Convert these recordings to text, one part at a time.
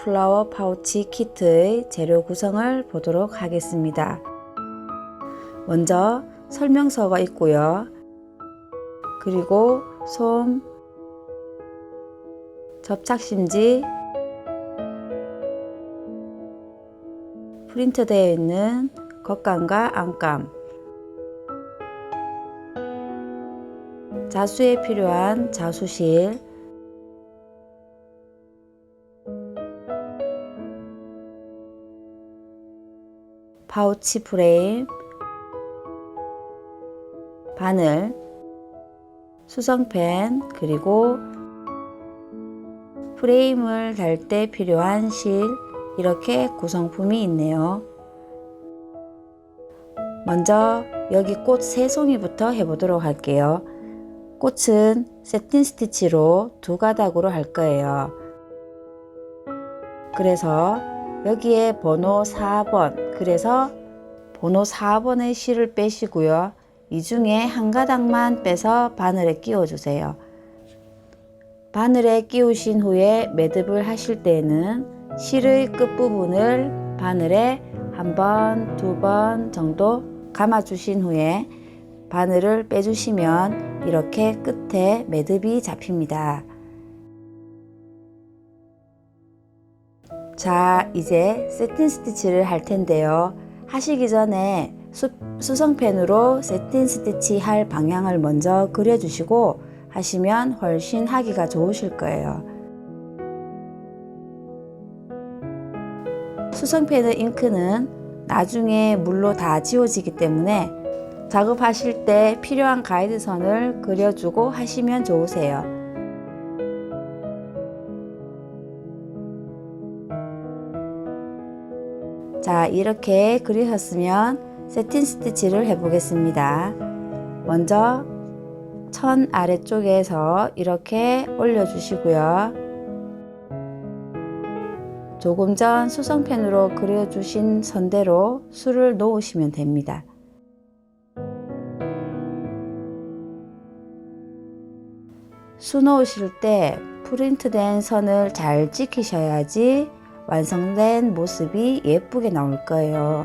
플라워 파우치 키트의 재료 구성을 보도록 하겠습니다. 먼저 설명서가 있고요. 그리고 솜, 접착심지, 프린트되어 있는 겉감과 안감, 자수에 필요한 자수실, 파우치 프레임, 바늘, 수성펜, 그리고 프레임을 달 때 필요한 실, 이렇게 구성품이 있네요. 먼저 여기 꽃 3송이부터 해보도록 할게요. 꽃은 세틴 스티치로 2가닥으로 할 거예요. 그래서 여기에 번호 4번, 그래서 번호 4번의 실을 빼시고요. 이 중에 한 가닥만 빼서 바늘에 끼워 주세요. 바늘에 끼우신 후에 매듭을 하실 때에는 실의 끝부분을 바늘에 한 번, 2번 정도 감아 주신 후에 바늘을 빼주시면 이렇게 끝에 매듭이 잡힙니다. 자, 이제 세틴 스티치를 할 텐데요. 하시기 전에 수성펜으로 세틴 스티치 할 방향을 먼저 그려주시고 하시면 훨씬 하기가 좋으실 거예요. 수성펜의 잉크는 나중에 물로 다 지워지기 때문에 작업하실 때 필요한 가이드선을 그려주고 하시면 좋으세요. 자, 이렇게 그리셨으면 세틴 스티치를 해보겠습니다. 먼저 천 아래쪽에서 이렇게 올려주시고요. 조금 전 수성펜으로 그려주신 선대로 술을 놓으시면 됩니다. 수 놓으실 때 프린트된 선을 잘 지키셔야지 완성된 모습이 예쁘게 나올 거예요.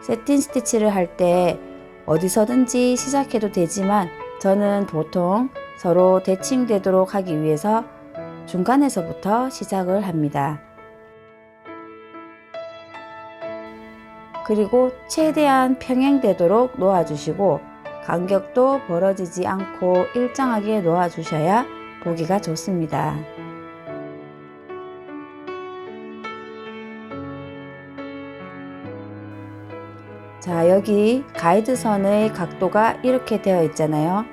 세틴 스티치를 할 때 어디서든지 시작해도 되지만 저는 보통 서로 대칭되도록 하기 위해서 중간에서부터 시작을 합니다. 그리고 최대한 평행되도록 놓아주시고 간격도 벌어지지 않고 일정하게 놓아주셔야 보기가 좋습니다. 자, 여기 가이드선의 각도가 이렇게 되어 있잖아요.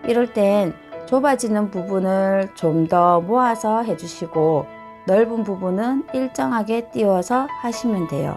이럴 땐 좁아지는 부분을 좀 더 모아서 해주시고 넓은 부분은 일정하게 띄워서 하시면 돼요.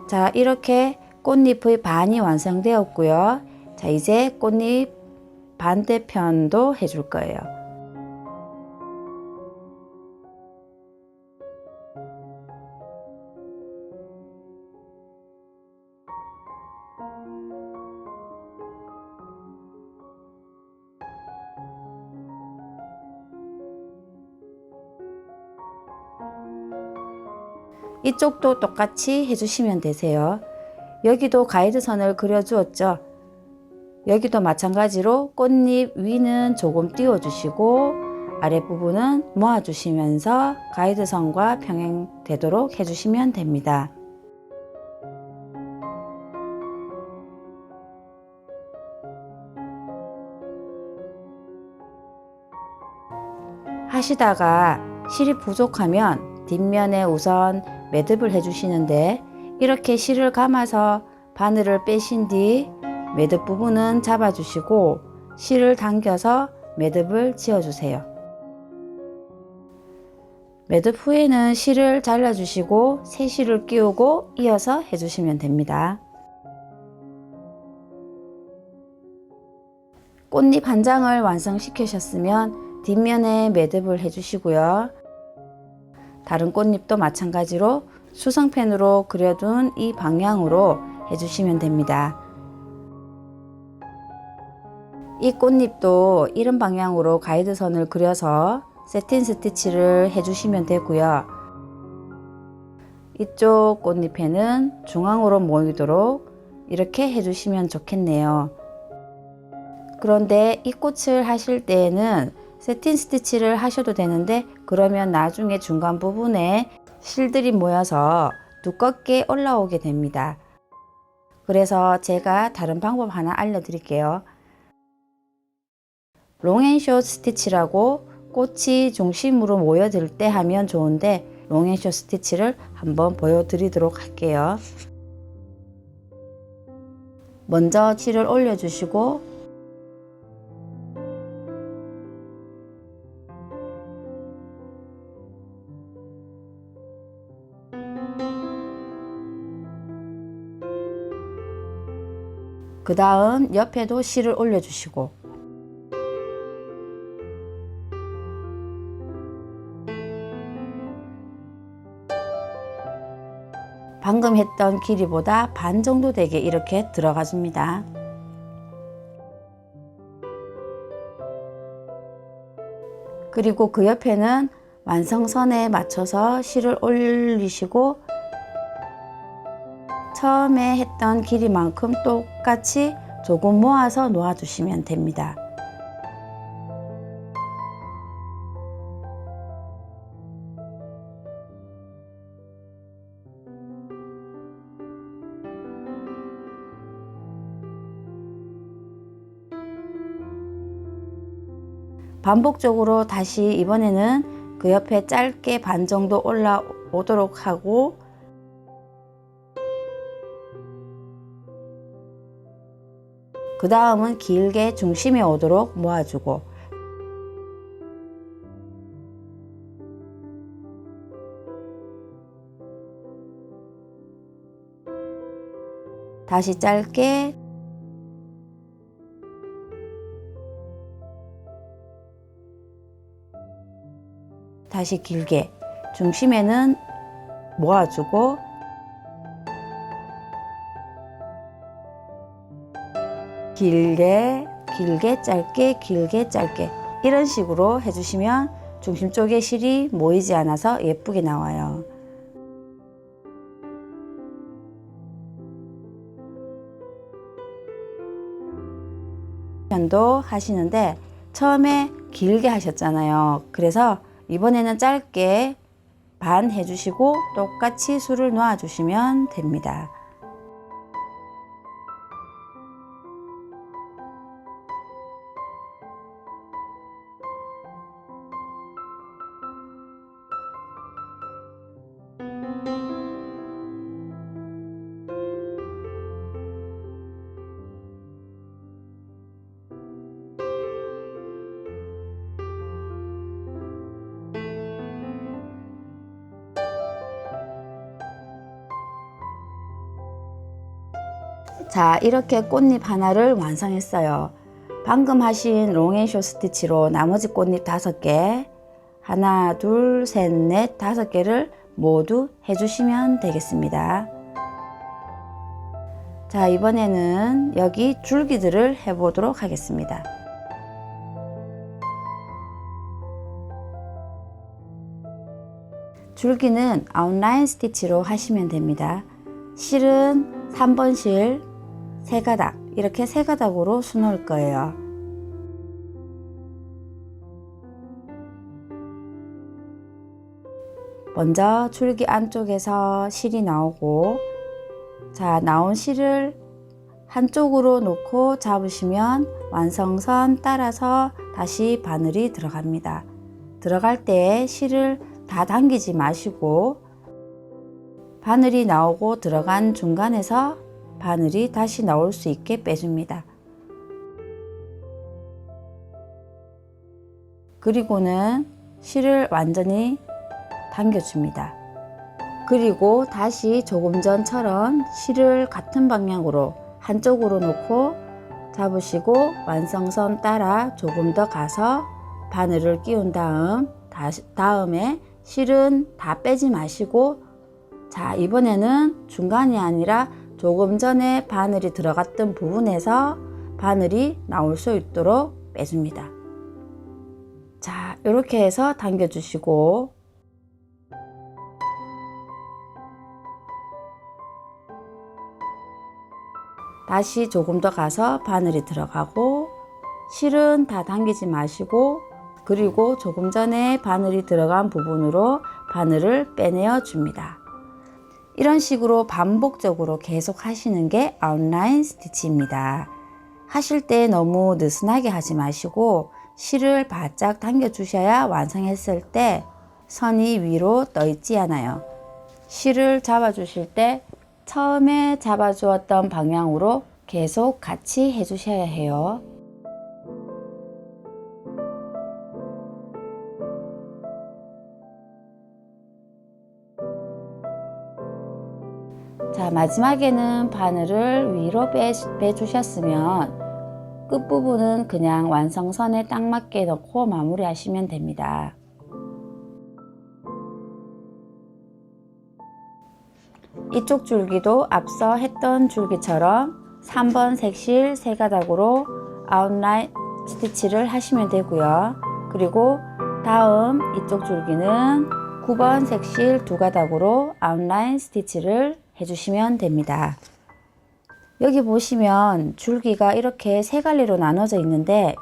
자, 이렇게 꽃잎의 반이 완성되었고요. 자, 이제 꽃잎 반대편도 해줄 거예요. 이쪽도 똑같이 해주시면 되세요. 여기도 가이드선을 그려주었죠. 여기도 마찬가지로 꽃잎 위는 조금 띄워주시고 아랫부분은 모아주시면서 가이드선과 평행되도록 해주시면 됩니다. 하시다가 실이 부족하면 뒷면에 우선 매듭을 해주시는데, 이렇게 실을 감아서 바늘을 빼신 뒤 매듭 부분은 잡아주시고 실을 당겨서 매듭을 지어주세요. 매듭 후에는 실을 잘라주시고 새 실을 끼우고 이어서 해주시면 됩니다. 꽃잎 한 장을 완성시키셨으면 뒷면에 매듭을 해주시고요. 다른 꽃잎도 마찬가지로 수성펜으로 그려둔 이 방향으로 해주시면 됩니다. 이 꽃잎도 이런 방향으로 가이드선을 그려서 세틴 스티치를 해주시면 되고요. 이쪽 꽃잎에는 중앙으로 모이도록 이렇게 해주시면 좋겠네요. 그런데 이 꽃을 하실 때에는 세틴 스티치를 하셔도 되는데, 그러면 나중에 중간 부분에 실들이 모여서 두껍게 올라오게 됩니다. 그래서 제가 다른 방법 하나 알려드릴게요. 롱앤숏 스티치라고 꽃이 중심으로 모여들 때 하면 좋은데, 롱앤숏 스티치를 한번 보여드리도록 할게요. 먼저 실을 올려주시고 그 다음 옆에도 실을 올려주시고 방금 했던 길이보다 반 정도 되게 이렇게 들어가 줍니다. 그리고 그 옆에는 완성선에 맞춰서 실을 올리시고 처음에 했던 길이만큼 똑같이 조금 모아서 놓아주시면 됩니다. 반복적으로 다시 이번에는 그 옆에 짧게 반 정도 올라오도록 하고 그 다음은 길게 중심에 오도록 모아주고 다시 짧게 다시 길게 중심에는 모아주고 길게 길게 짧게 길게 짧게 이런 식으로 해주시면 중심 쪽에 실이 모이지 않아서 예쁘게 나와요. 편도 하시는데 처음에 길게 하셨잖아요. 그래서 이번에는 짧게 반 해주시고 똑같이 술을 놓아 주시면 됩니다. 자, 이렇게 꽃잎 하나를 완성했어요. 방금 하신 롱앤숏 스티치로 나머지 꽃잎 5개, 하나, 둘, 셋, 넷, 5개를 모두 해주시면 되겠습니다. 자, 이번에는 여기 줄기들을 해보도록 하겠습니다. 줄기는 아웃라인 스티치로 하시면 됩니다. 실은 3번 실 3가닥, 이렇게 3가닥으로 수놓을 거예요. 먼저 줄기 안쪽에서 실이 나오고, 자, 나온 실을 한쪽으로 놓고 잡으시면 완성선 따라서 다시 바늘이 들어갑니다. 들어갈 때 실을 다 당기지 마시고 바늘이 나오고 들어간 중간에서 바늘이 다시 나올 수 있게 빼줍니다. 그리고는 실을 완전히 당겨줍니다. 그리고 다시 조금 전처럼 실을 같은 방향으로 한쪽으로 놓고 잡으시고 완성선 따라 조금 더 가서 바늘을 끼운 다음에 실은 다 빼지 마시고, 자, 이번에는 중간이 아니라 조금 전에 바늘이 들어갔던 부분에서 바늘이 나올 수 있도록 빼줍니다. 자, 이렇게 해서 당겨 주시고, 다시 조금 더 가서 바늘이 들어가고, 실은 다 당기지 마시고, 그리고 조금 전에 바늘이 들어간 부분으로 바늘을 빼내어 줍니다. 이런 식으로 반복적으로 계속 하시는 게 아웃라인 스티치입니다. 하실 때 너무 느슨하게 하지 마시고 실을 바짝 당겨 주셔야 완성했을 때 선이 위로 떠 있지 않아요. 실을 잡아 주실 때 처음에 잡아 주었던 방향으로 계속 같이 해 주셔야 해요. 자, 마지막에는 바늘을 위로 빼주셨으면 끝부분은 그냥 완성선에 딱 맞게 넣고 마무리 하시면 됩니다. 이쪽 줄기도 앞서 했던 줄기처럼 3번 색실 3가닥으로 아웃라인 스티치를 하시면 되고요. 그리고 다음 이쪽 줄기는 9번 색실 2가닥으로 아웃라인 스티치를 해주시면 됩니다. 여기 보시면 줄기가 이렇게 3갈래로 나눠져 있는데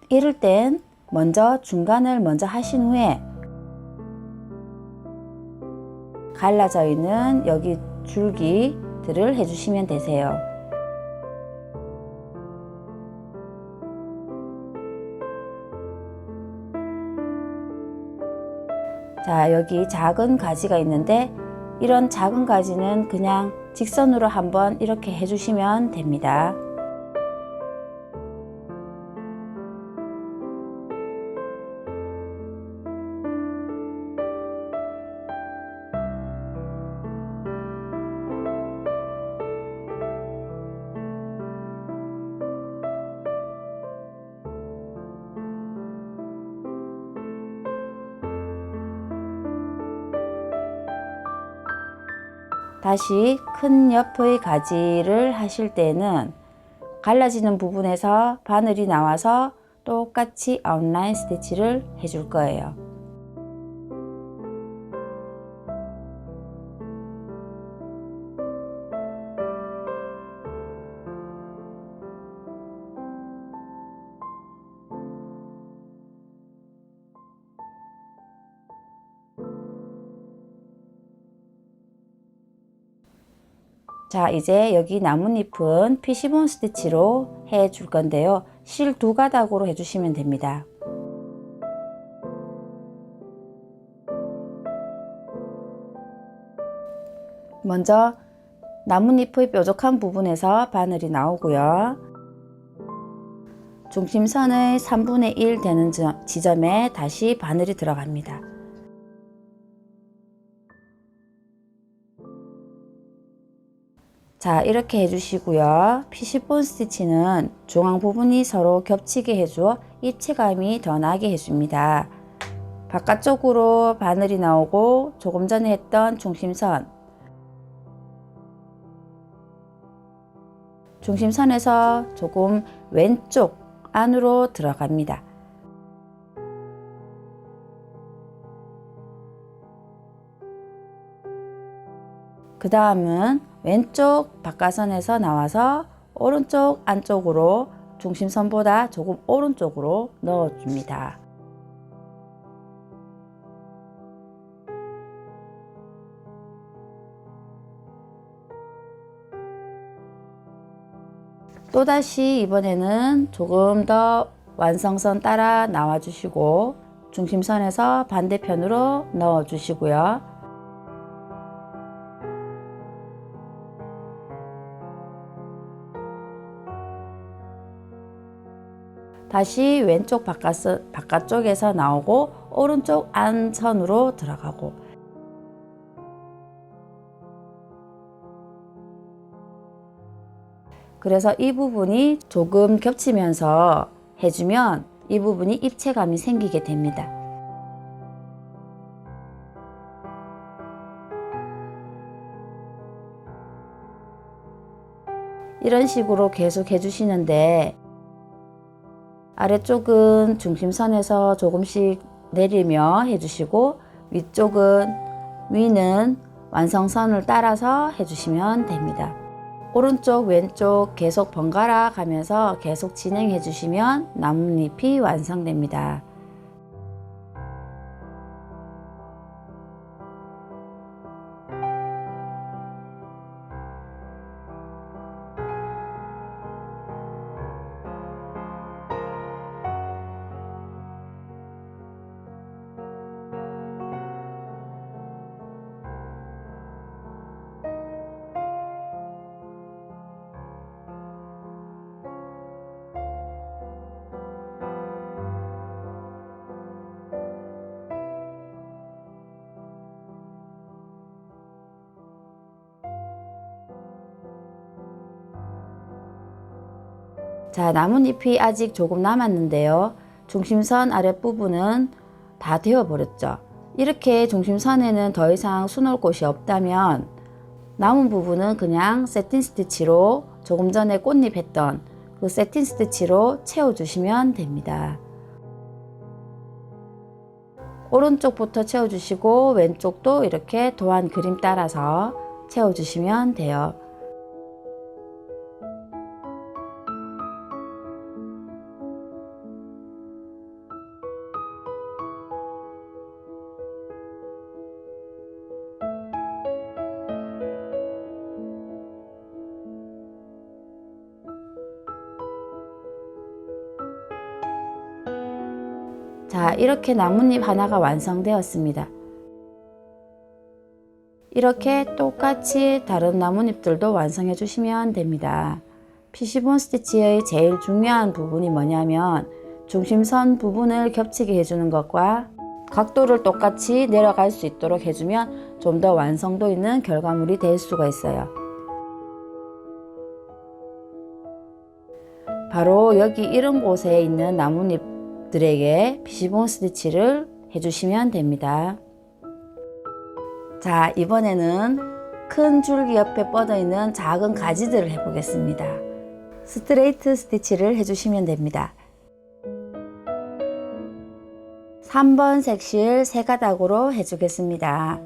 이럴 땐 먼저 중간을 먼저 하신 후에 갈라져 있는 여기 줄기들을 해주시면 되세요. 자, 여기 작은 가지가 있는데 이런 작은 가지는 그냥 직선으로 한번 이렇게 해주시면 됩니다. 다시 큰 옆의 가지를 하실 때는 갈라지는 부분에서 바늘이 나와서 똑같이 아웃라인 스티치를 해줄 거예요. 자, 이제 여기 나뭇잎은 피시본 스티치로 해 줄 건데요. 실 2가닥으로 해주시면 됩니다. 먼저 나뭇잎의 뾰족한 부분에서 바늘이 나오고요. 중심선의 3분의 1 되는 지점에 다시 바늘이 들어갑니다. 자, 이렇게 해주시고요. 피시본 스티치는 중앙 부분이 서로 겹치게 해주어 입체감이 더 나게 해줍니다. 바깥쪽으로 바늘이 나오고 조금 전에 했던 중심선에서 조금 왼쪽 안으로 들어갑니다. 그 다음은 왼쪽 바깥선에서 나와서 오른쪽 안쪽으로 중심선보다 조금 오른쪽으로 넣어줍니다. 또다시 이번에는 조금 더 완성선 따라 나와 주시고 중심선에서 반대편으로 넣어 주시고요. 다시 왼쪽 바깥쪽에서 나오고 오른쪽 안선으로 들어가고, 그래서 이 부분이 조금 겹치면서 해주면 이 부분이 입체감이 생기게 됩니다. 이런 식으로 계속 해주시는데, 아래쪽은 중심선에서 조금씩 내리며 해주시고, 위는 완성선을 따라서 해주시면 됩니다. 오른쪽 왼쪽 계속 번갈아 가면서 계속 진행해 주시면 나뭇잎이 완성됩니다. 자, 나뭇잎이 아직 조금 남았는데요. 중심선 아랫부분은 다 되어버렸죠. 이렇게 중심선에는 더 이상 수놓을 곳이 없다면 남은 부분은 그냥 세틴 스티치로 조금 전에 꽃잎 했던 그 세틴 스티치로 채워주시면 됩니다. 오른쪽부터 채워주시고 왼쪽도 이렇게 도안 그림 따라서 채워주시면 돼요. 자, 이렇게 나뭇잎 하나가 완성되었습니다. 이렇게 똑같이 다른 나뭇잎들도 완성해 주시면 됩니다. 피시본 스티치의 제일 중요한 부분이 뭐냐면 중심선 부분을 겹치게 해주는 것과 각도를 똑같이 내려갈 수 있도록 해주면 좀 더 완성도 있는 결과물이 될 수가 있어요. 바로 여기 이런 곳에 있는 나뭇잎들에게 피시본 스티치를 해주시면 됩니다. 자, 이번에는 큰 줄기 옆에 뻗어 있는 작은 가지들을 해보겠습니다. 스트레이트 스티치를 해주시면 됩니다. 3번 색실 3가닥으로 해주겠습니다.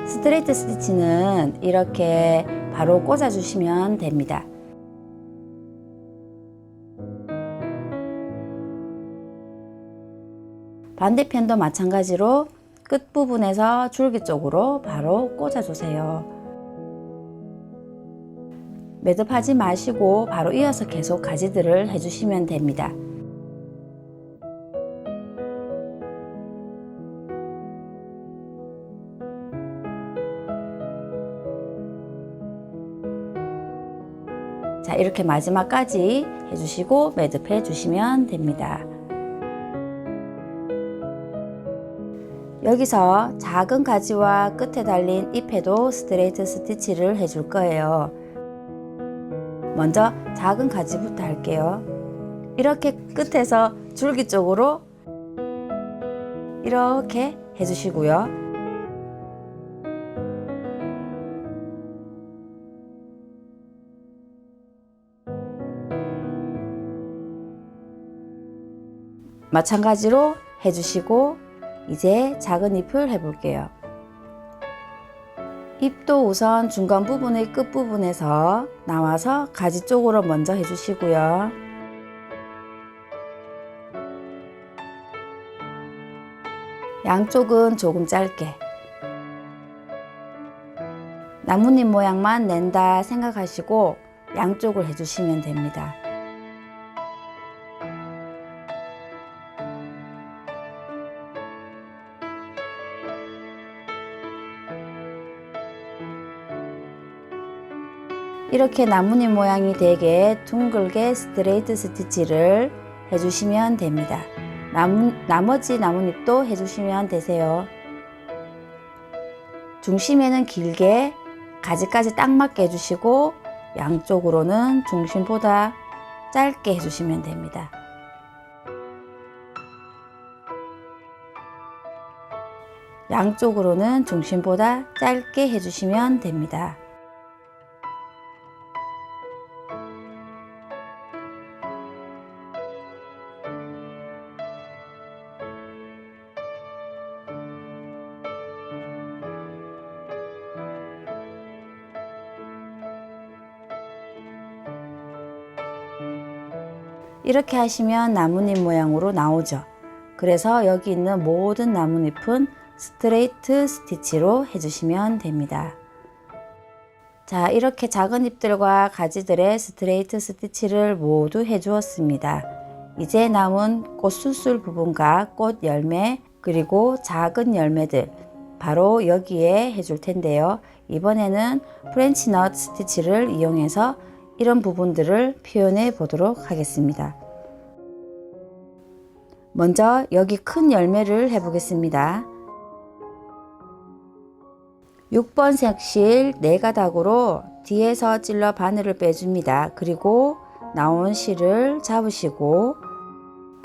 스트레이트 스티치는 이렇게 바로 꽂아주시면 됩니다. 반대편도 마찬가지로 끝부분에서 줄기 쪽으로 바로 꽂아주세요. 매듭하지 마시고 바로 이어서 계속 가지들을 해주시면 됩니다. 자, 이렇게 마지막까지 해주시고 매듭해 주시면 됩니다. 여기서 작은 가지와 끝에 달린 잎에도 스트레이트 스티치를 해줄 거예요. 먼저 작은 가지부터 할게요. 이렇게 끝에서 줄기 쪽으로 이렇게 해주시고요. 마찬가지로 해주시고 이제 작은 잎을 해볼게요. 잎도 우선 중간 부분의 끝부분에서 나와서 가지 쪽으로 먼저 해주시고요. 양쪽은 조금 짧게. 나뭇잎 모양만 낸다 생각하시고 양쪽을 해주시면 됩니다. 이렇게 나뭇잎 모양이 되게 둥글게 스트레이트 스티치를 해주시면 됩니다. 나머지 나뭇잎도 해주시면 되세요. 중심에는 길게 가지까지 딱 맞게 해주시고 양쪽으로는 중심보다 짧게 해주시면 됩니다. 양쪽으로는 중심보다 짧게 해주시면 됩니다. 이렇게 하시면 나뭇잎 모양으로 나오죠. 그래서 여기 있는 모든 나뭇잎은 스트레이트 스티치로 해주시면 됩니다. 자, 이렇게 작은 잎들과 가지들의 스트레이트 스티치를 모두 해주었습니다. 이제 남은 꽃수술 부분과 꽃 열매 그리고 작은 열매들 바로 여기에 해줄 텐데요. 이번에는 프렌치 넛 스티치를 이용해서 이런 부분들을 표현해 보도록 하겠습니다. 먼저 여기 큰 열매를 해 보겠습니다. 6번 색실 4가닥으로 뒤에서 찔러 바늘을 빼줍니다. 그리고 나온 실을 잡으시고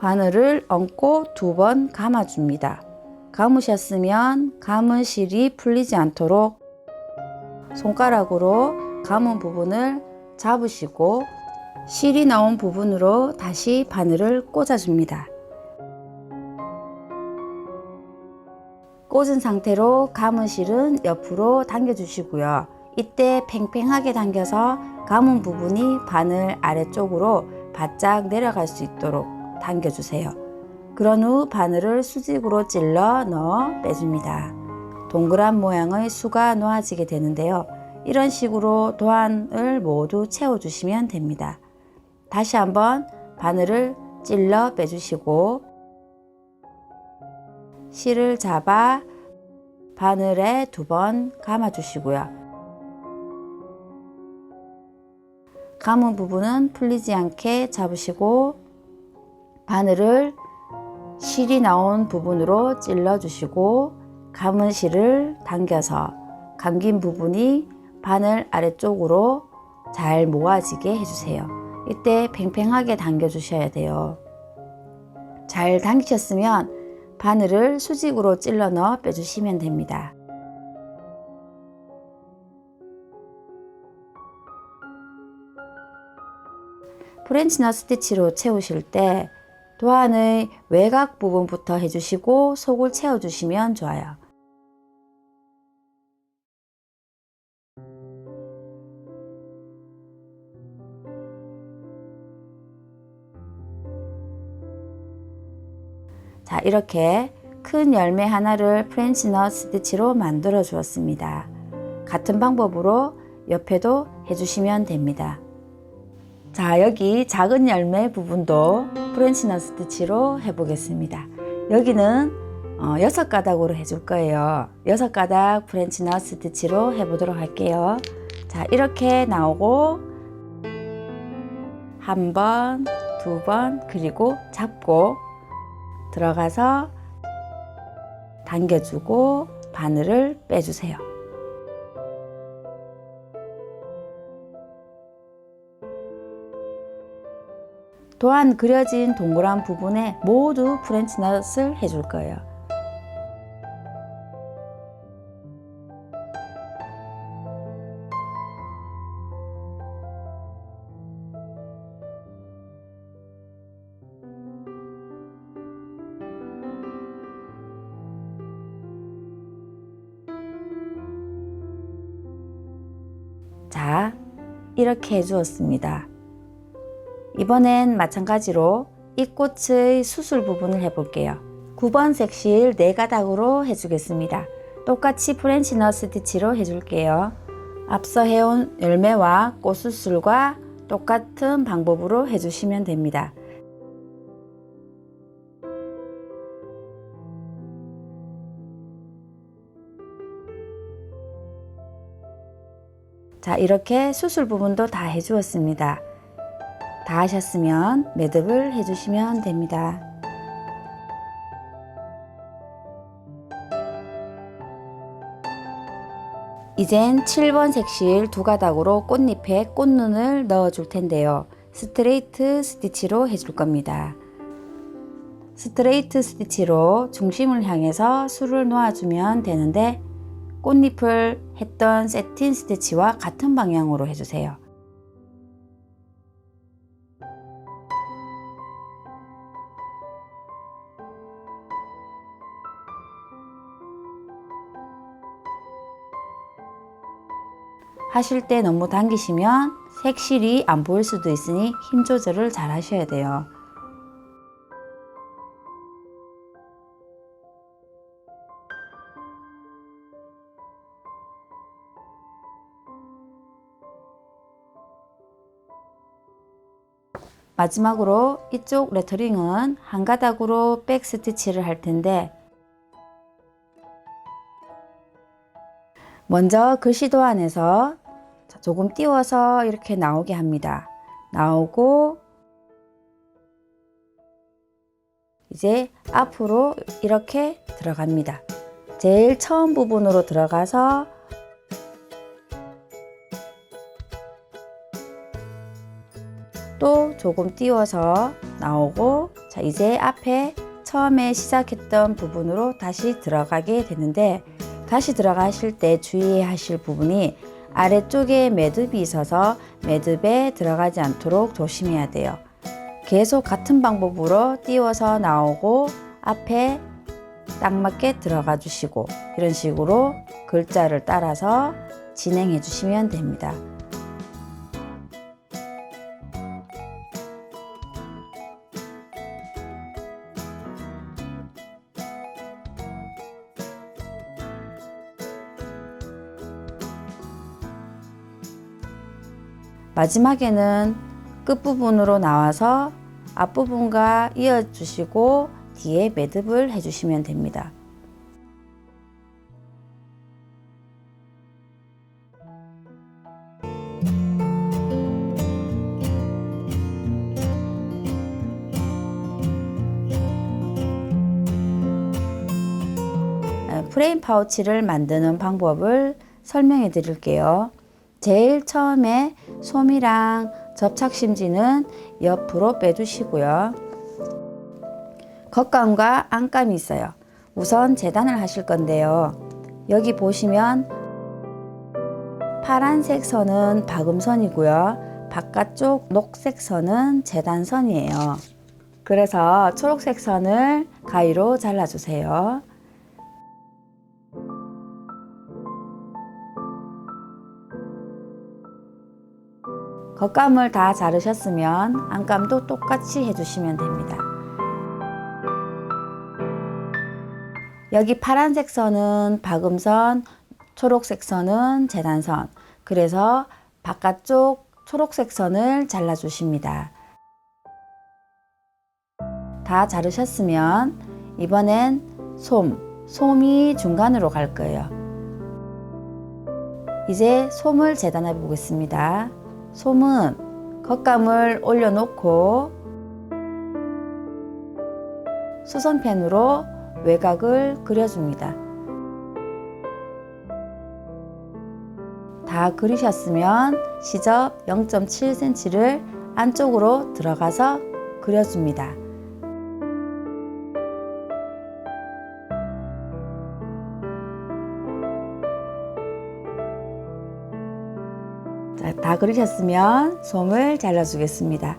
바늘을 얹고 2번 감아줍니다. 감으셨으면 감은 실이 풀리지 않도록 손가락으로 감은 부분을 잡으시고 실이 나온 부분으로 다시 바늘을 꽂아줍니다. 꽂은 상태로 감은 실은 옆으로 당겨 주시고요. 이때 팽팽하게 당겨서 감은 부분이 바늘 아래쪽으로 바짝 내려갈 수 있도록 당겨 주세요. 그런 후 바늘을 수직으로 찔러 넣어 빼줍니다. 동그란 모양의 수가 놓아지게 되는데요. 이런 식으로 도안을 모두 채워주시면 됩니다. 다시 한번 바늘을 찔러 빼주시고 실을 잡아 바늘에 2번 감아주시고요. 감은 부분은 풀리지 않게 잡으시고 바늘을 실이 나온 부분으로 찔러주시고 감은 실을 당겨서 감긴 부분이 바늘 아래쪽으로 잘 모아지게 해주세요. 이때 팽팽하게 당겨 주셔야 돼요. 잘 당기셨으면 바늘을 수직으로 찔러 넣어 빼주시면 됩니다. 프렌치 넛 스티치로 채우실 때 도안의 외곽 부분부터 해주시고 속을 채워주시면 좋아요. 자, 이렇게 큰 열매 하나를 프렌치 넛 스티치로 만들어 주었습니다. 같은 방법으로 옆에도 해주시면 됩니다. 자, 여기 작은 열매 부분도 프렌치 넛 스티치로 해보겠습니다. 여기는 6가닥으로 해줄 거예요. 6가닥 프렌치 넛 스티치로 해보도록 할게요. 자, 이렇게 나오고 한 번, 2번 그리고 잡고 들어가서 당겨주고 바늘을 빼주세요. 도안 그려진 동그란 부분에 모두 프렌치 넛을 해줄 거예요. 자, 이렇게 해주었습니다. 이번엔 마찬가지로 이 꽃의 수술 부분을 해볼게요. 9번 색실 4가닥으로 해주겠습니다. 똑같이 프렌치 넛 스티치로 해줄게요. 앞서 해온 열매와 꽃수술과 똑같은 방법으로 해주시면 됩니다. 자, 이렇게 수술 부분도 다 해주었습니다. 다 하셨으면 매듭을 해주시면 됩니다. 이젠 7번 색실 두 가닥으로 꽃잎에 꽃눈을 넣어 줄 텐데요. 스트레이트 스티치로 해줄 겁니다. 스트레이트 스티치로 중심을 향해서 술을 놓아주면 되는데 꽃잎을 했던 세틴 스티치와 같은 방향으로 해주세요. 하실 때 너무 당기시면 색실이 안 보일 수도 있으니 힘 조절을 잘 하셔야 돼요. 마지막으로 이쪽 레터링은 한 가닥으로 백 스티치를 할 텐데 먼저 글씨도 안에서 조금 띄워서 이렇게 나오게 합니다. 나오고 이제 앞으로 이렇게 들어갑니다. 제일 처음 부분으로 들어가서 또 조금 띄워서 나오고 자 이제 앞에 처음에 시작했던 부분으로 다시 들어가게 되는데 다시 들어가실 때 주의하실 부분이 아래쪽에 매듭이 있어서 매듭에 들어가지 않도록 조심해야 돼요. 계속 같은 방법으로 띄워서 나오고 앞에 딱 맞게 들어가 주시고 이런 식으로 글자를 따라서 진행해 주시면 됩니다. 마지막에는 끝부분으로 나와서 앞부분과 이어주시고 뒤에 매듭을 해주시면 됩니다. 프레임 파우치를 만드는 방법을 설명해 드릴게요. 제일 처음에 솜이랑 접착심지는 옆으로 빼주시고요. 겉감과 안감이 있어요. 우선 재단을 하실 건데요. 여기 보시면 파란색 선은 박음선이고요. 바깥쪽 녹색 선은 재단선이에요. 그래서 초록색 선을 가위로 잘라주세요. 겉감을 다 자르셨으면 안감도 똑같이 해주시면 됩니다. 여기 파란색 선은 박음선, 초록색 선은 재단선, 그래서 바깥쪽 초록색 선을 잘라주십니다. 다 자르셨으면 이번엔 솜이 중간으로 갈 거예요. 이제 솜을 재단해 보겠습니다. 솜은 겉감을 올려놓고 수선펜으로 외곽을 그려줍니다. 다 그리셨으면 시접 0.7cm를 안쪽으로 들어가서 그려줍니다. 자, 다 그리셨으면 솜을 잘라주겠습니다.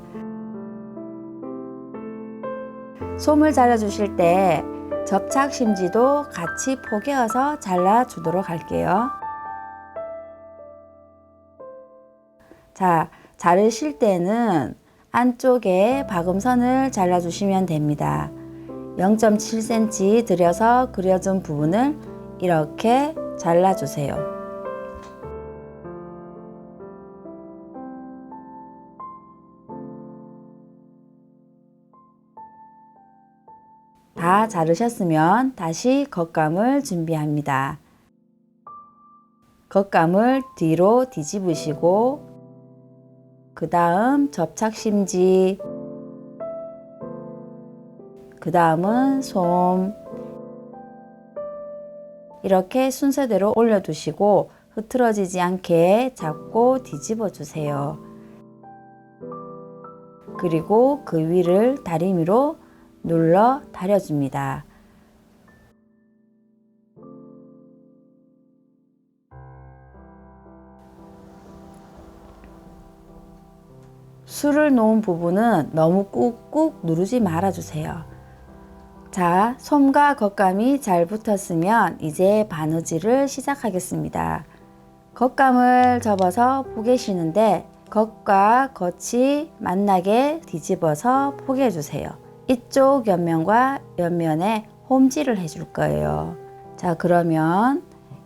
솜을 잘라주실 때 접착심지도 같이 포개어서 잘라주도록 할게요. 자, 자르실 때는 안쪽에 박음선을 잘라주시면 됩니다. 0.7cm 들여서 그려준 부분을 이렇게 잘라주세요. 다 자르셨으면 다시 겉감을 준비합니다. 겉감을 뒤로 뒤집으시고 그 다음 접착심지, 그 다음은 솜, 이렇게 순서대로 올려두시고 흐트러지지 않게 잡고 뒤집어 주세요. 그리고 그 위를 다리미로 눌러 다려줍니다. 술을 놓은 부분은 너무 꾹꾹 누르지 말아주세요. 자, 솜과 겉감이 잘 붙었으면 이제 바느질을 시작하겠습니다. 겉감을 접어서 포개시는데 겉과 겉이 만나게 뒤집어서 포개주세요. 이쪽 옆면과 옆면에 홈질을 해줄 거예요. 자, 그러면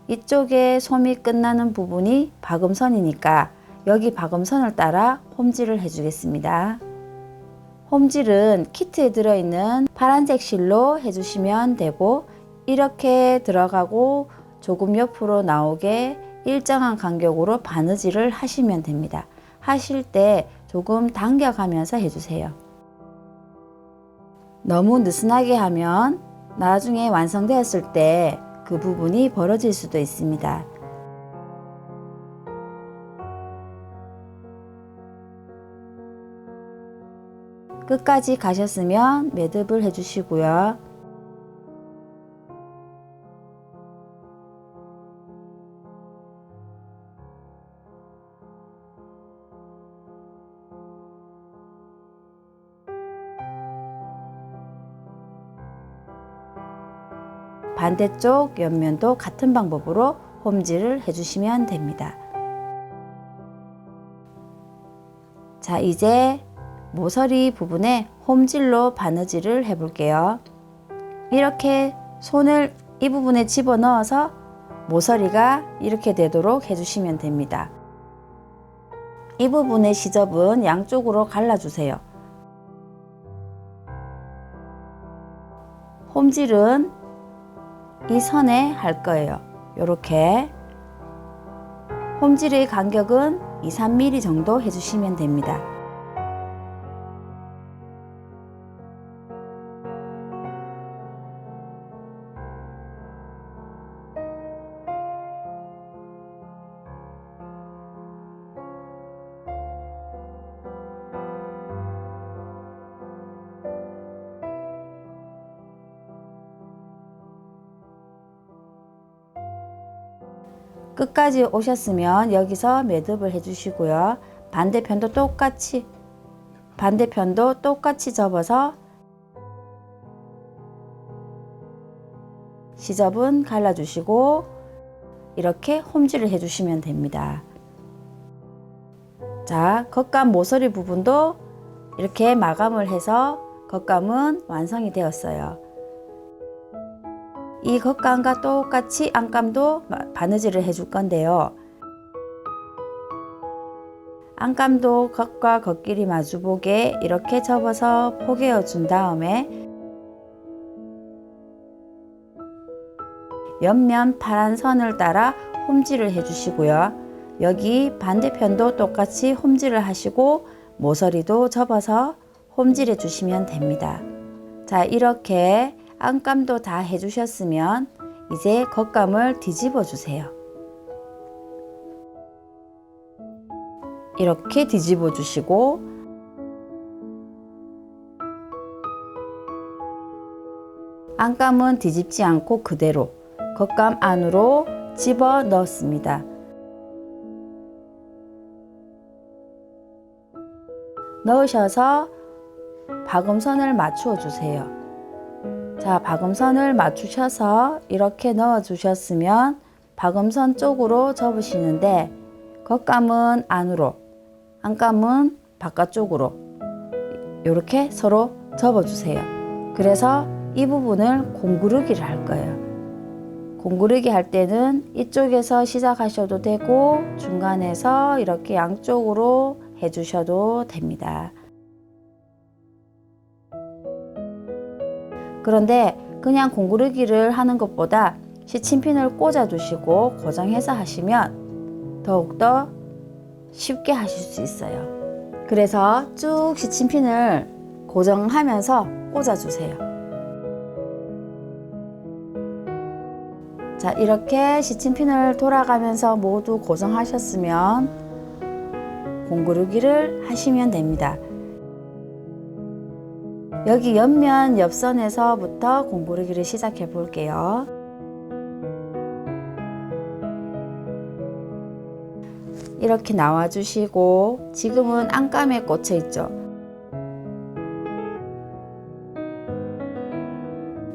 이쪽에 솜이 끝나는 부분이 박음선이니까 여기 박음선을 따라 홈질을 해주겠습니다. 홈질은 키트에 들어있는 파란색 실로 해주시면 되고 이렇게 들어가고 조금 옆으로 나오게 일정한 간격으로 바느질을 하시면 됩니다. 하실 때 조금 당겨가면서 해주세요. 너무 느슨하게 하면 나중에 완성되었을 때 그 부분이 벌어질 수도 있습니다. 끝까지 가셨으면 매듭을 해주시고요. 반대쪽 옆면도 같은 방법으로 홈질을 해주시면 됩니다. 자, 이제 모서리 부분에 홈질로 바느질을 해 볼게요. 이렇게 손을 이 부분에 집어넣어서 모서리가 이렇게 되도록 해주시면 됩니다. 이 부분의 시접은 양쪽으로 갈라주세요. 홈질은 이 선에 할 거예요. 이렇게 홈질의 간격은 2-3mm 정도 해주시면 됩니다. 끝까지 오셨으면 여기서 매듭을 해주시고요. 반대편도 똑같이 접어서 시접은 갈라주시고 이렇게 홈질을 해주시면 됩니다. 자, 겉감 모서리 부분도 이렇게 마감을 해서 겉감은 완성이 되었어요. 이 겉감과 똑같이 안감도 바느질을 해줄 건데요. 안감도 겉과 겉끼리 마주보게 이렇게 접어서 포개어 준 다음에 옆면 파란 선을 따라 홈질을 해주시고요. 여기 반대편도 똑같이 홈질을 하시고 모서리도 접어서 홈질해 주시면 됩니다. 자, 이렇게 안감도 다 해주셨으면 이제 겉감을 뒤집어 주세요. 이렇게 뒤집어 주시고 안감은 뒤집지 않고 그대로 겉감 안으로 집어 넣었습니다. 넣으셔서 박음선을 맞추어 주세요. 자, 박음선을 맞추셔서 이렇게 넣어 주셨으면 박음선 쪽으로 접으시는데 겉감은 안으로, 안감은 바깥쪽으로 이렇게 서로 접어 주세요. 그래서 이 부분을 공구르기를 할 거예요. 공구르기 할 때는 이쪽에서 시작하셔도 되고 중간에서 이렇게 양쪽으로 해주셔도 됩니다. 그런데 그냥 공구르기를 하는 것보다 시침핀을 꽂아 두시고 고정해서 하시면 더욱더 쉽게 하실 수 있어요. 그래서 쭉 시침핀을 고정하면서 꽂아주세요. 자, 이렇게 시침핀을 돌아가면서 모두 고정하셨으면 공구르기를 하시면 됩니다. 여기 옆면 옆선에서부터 공구르기를 시작해 볼게요. 이렇게 나와 주시고 지금은 안감에 꽂혀 있죠.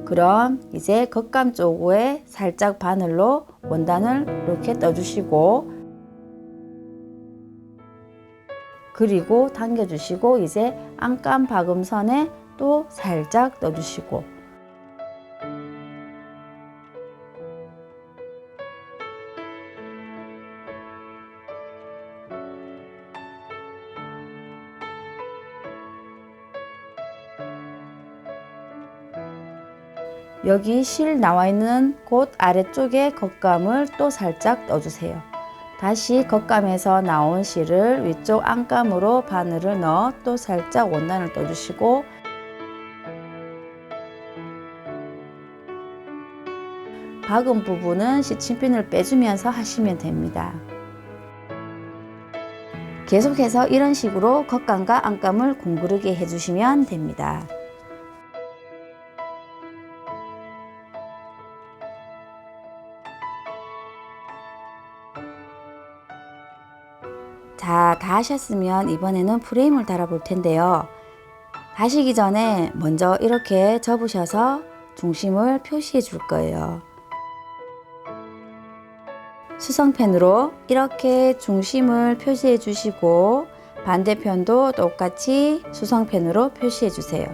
그럼 이제 겉감 쪽에 살짝 바늘로 원단을 이렇게 떠주시고 그리고 당겨주시고 이제 안감 박음선에 또 살짝 넣어주시고 여기 실 나와 있는 곳 아래쪽에 겉감을 또 살짝 넣어주세요. 다시 겉감에서 나온 실을 위쪽 안감으로 바늘을 넣어 또 살짝 원단을 떠주시고 박은 부분은 시침핀을 빼주면서 하시면 됩니다. 계속해서 이런 식으로 겉감과 안감을 공구르게 해주시면 됩니다. 자, 다 하셨으면 이번에는 프레임을 달아 볼 텐데요. 다시기 전에 먼저 이렇게 접으셔서 중심을 표시해 줄 거예요. 수성펜으로 이렇게 중심을 표시해 주시고 반대편도 똑같이 수성펜으로 표시해 주세요.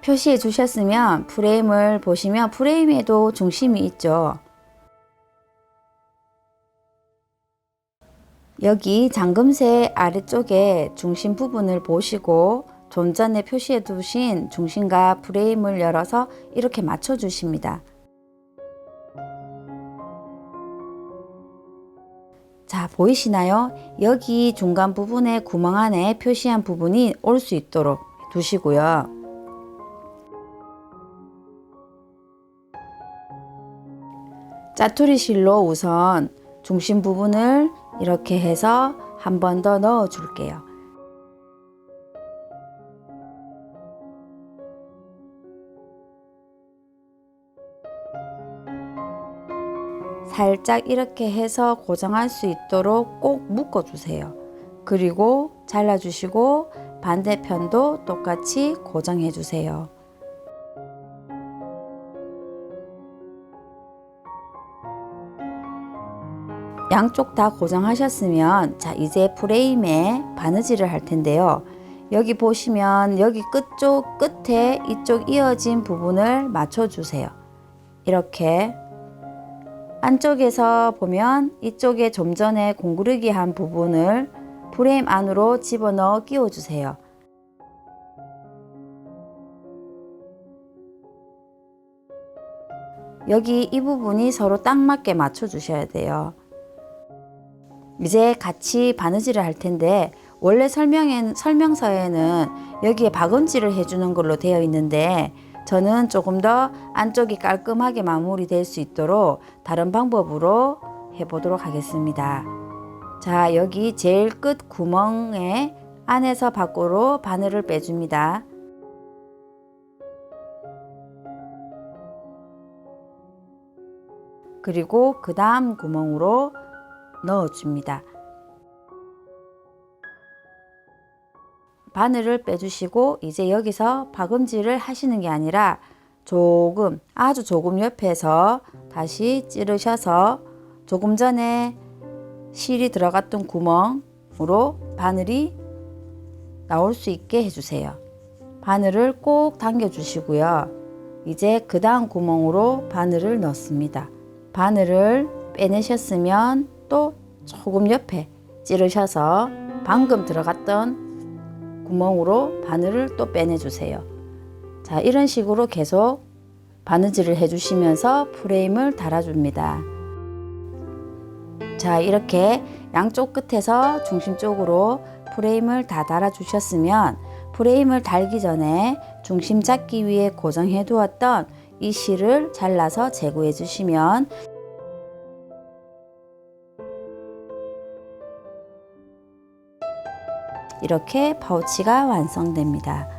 표시해 주셨으면 프레임을 보시면 프레임에도 중심이 있죠. 여기 잠금새 아래쪽에 중심 부분을 보시고 좀 전에 표시해 두신 중심과 프레임을 열어서 이렇게 맞춰 주십니다. 자, 보이시나요? 여기 중간 부분에 구멍 안에 표시한 부분이 올 수 있도록 두시고요. 짜투리 실로 우선 중심 부분을 이렇게 해서 한 번 더 넣어 줄게요. 살짝 이렇게 해서 고정할 수 있도록 꼭 묶어 주세요. 그리고 잘라 주시고 반대편도 똑같이 고정해 주세요. 양쪽 다 고정하셨으면 자, 이제 프레임에 바느질을 할 텐데요. 여기 보시면 여기 끝쪽 끝에 이쪽 이어진 부분을 맞춰 주세요. 이렇게 안쪽에서 보면 이쪽에 좀 전에 공구르기 한 부분을 프레임 안으로 집어넣어 끼워 주세요. 여기 이 부분이 서로 딱 맞게 맞춰 주셔야 돼요. 이제 같이 바느질을 할 텐데 원래 설명서에는 여기에 박음질을 해주는 걸로 되어 있는데 저는 조금 더 안쪽이 깔끔하게 마무리될 수 있도록 다른 방법으로 해보도록 하겠습니다. 자, 여기 제일 끝 구멍에 안에서 밖으로 바늘을 빼줍니다. 그리고 그 다음 구멍으로 넣어줍니다. 바늘을 빼주시고 이제 여기서 박음질을 하시는 게 아니라 조금 아주 조금 옆에서 다시 찌르셔서 조금 전에 실이 들어갔던 구멍으로 바늘이 나올 수 있게 해주세요. 바늘을 꼭 당겨 주시고요. 이제 그 다음 구멍으로 바늘을 넣습니다. 바늘을 빼내셨으면 또 조금 옆에 찌르셔서 방금 들어갔던 구멍으로 바늘을 또 빼내주세요. 자, 이런 식으로 계속 바느질을 해주시면서 프레임을 달아줍니다. 자, 이렇게 양쪽 끝에서 중심 쪽으로 프레임을 다 달아주셨으면 프레임을 달기 전에 중심 잡기 위해 고정해 두었던 이 실을 잘라서 제거해 주시면 이렇게 파우치가 완성됩니다.